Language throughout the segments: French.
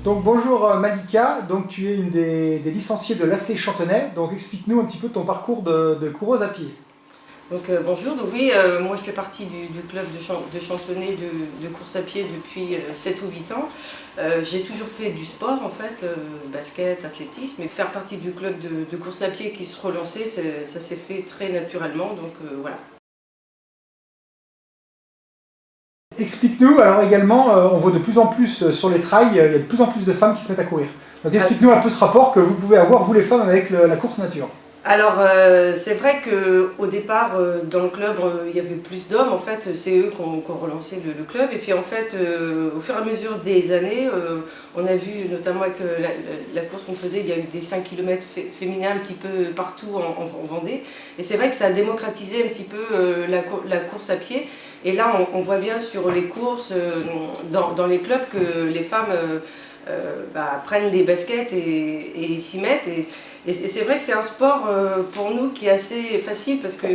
Donc bonjour Malika, donc tu es une des licenciées de l'AC Chantenay, donc explique-nous un petit peu ton parcours de coureuse à pied. Donc bonjour, donc oui, moi je fais partie du club de Chantenay de course à pied depuis 7 ou 8 ans. J'ai toujours fait du sport en fait, basket, athlétisme, et faire partie du club de course à pied qui se relançait, ça s'est fait très naturellement, donc voilà. Explique-nous, alors également, on voit de plus en plus sur les trails, il y a de plus en plus de femmes qui se mettent à courir. Donc explique-nous un peu ce rapport que vous pouvez avoir, vous les femmes, avec la course nature. Alors c'est vrai qu'au départ dans le club il y avait plus d'hommes, en fait c'est eux qui ont relancé le club, et puis en fait au fur et à mesure des années on a vu notamment avec la course qu'on faisait, il y a eu des 5 km féminins un petit peu partout en Vendée, et c'est vrai que ça a démocratisé un petit peu la course à pied, et là on voit bien sur les courses dans les clubs que les femmes prennent les baskets et s'y mettent. Et c'est vrai que c'est un sport pour nous qui est assez facile parce que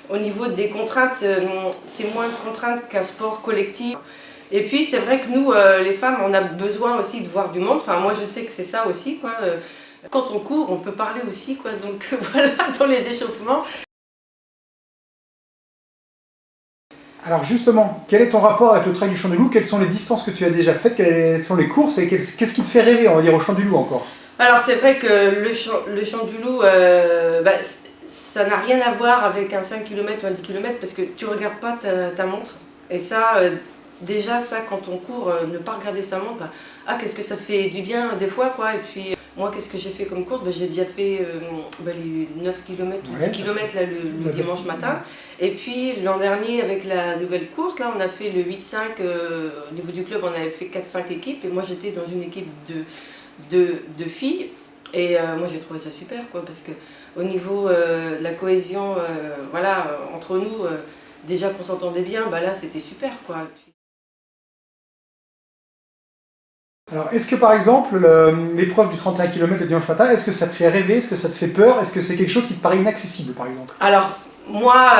au niveau des contraintes, c'est moins de contraintes qu'un sport collectif. Et puis c'est vrai que nous, les femmes, on a besoin aussi de voir du monde. Enfin, moi je sais que c'est ça aussi, quoi. Quand on court, on peut parler aussi, quoi. Donc voilà, dans les échauffements. Alors justement, quel est ton rapport avec le trail du Champ du Loup? Quelles sont les distances que tu as déjà faites? Quelles sont les courses? Et qu'est-ce qui te fait rêver, on va dire, au Champ du Loup encore? Alors c'est vrai que le Champ du Loup, ça n'a rien à voir avec un 5 km ou un 10 km parce que tu ne regardes pas ta montre. Et ça, déjà ça quand on court, ne pas regarder sa montre, qu'est-ce que ça fait du bien des fois, quoi. Et puis moi qu'est-ce que j'ai fait comme course? J'ai déjà fait les 9 km ou 10 km là, le dimanche matin. Et puis l'an dernier avec la nouvelle course, là on a fait le 8-5, au niveau du club on avait fait 4-5 équipes et moi j'étais dans une équipe de filles, et moi j'ai trouvé ça super, quoi, parce que au niveau de la cohésion voilà, entre nous, déjà qu'on s'entendait bien, là c'était super, quoi. Alors est-ce que par exemple l'épreuve du 31 km le dimanche matin, est-ce que ça te fait rêver? Est-ce que ça te fait peur? Est-ce que c'est quelque chose qui te paraît inaccessible par exemple? Alors moi,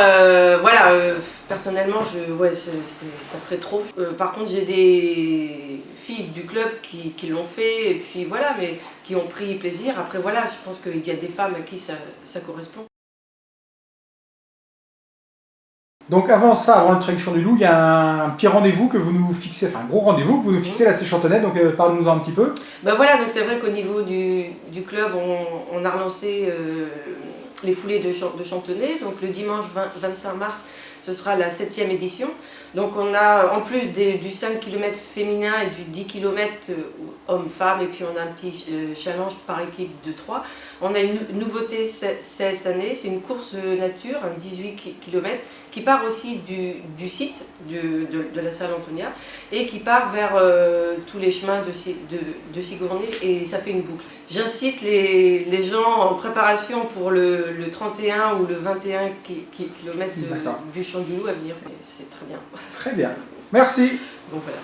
voilà, personnellement, ça ferait trop. Par contre, j'ai des filles du club qui l'ont fait, et puis voilà, mais qui ont pris plaisir. Après, voilà, je pense qu'il y a des femmes à qui ça correspond. Donc avant ça, avant le trail du Champ du Loup, il y a un petit rendez-vous que vous nous fixez, enfin un gros rendez-vous que vous nous fixez là, c'est Chantenay, donc parle-nous-en un petit peu. Voilà, donc c'est vrai qu'au niveau du club, on a relancé les foulées de Chantenay. Donc le dimanche 25 mars, ce sera la 7e édition. Donc on a, en plus du 5 km féminin et du 10 km hommes-femmes, et puis on a un petit challenge par équipe de 3. On a une nouveauté cette année, c'est une course nature, un 18 km, qui part aussi du site de la salle Antonia, et qui part vers tous les chemins de Sigourney, et ça fait une boucle. J'incite les gens en préparation pour le 31 ou le 21 km du Champ du Loup à venir, mais c'est très bien. Très bien, merci. Donc voilà.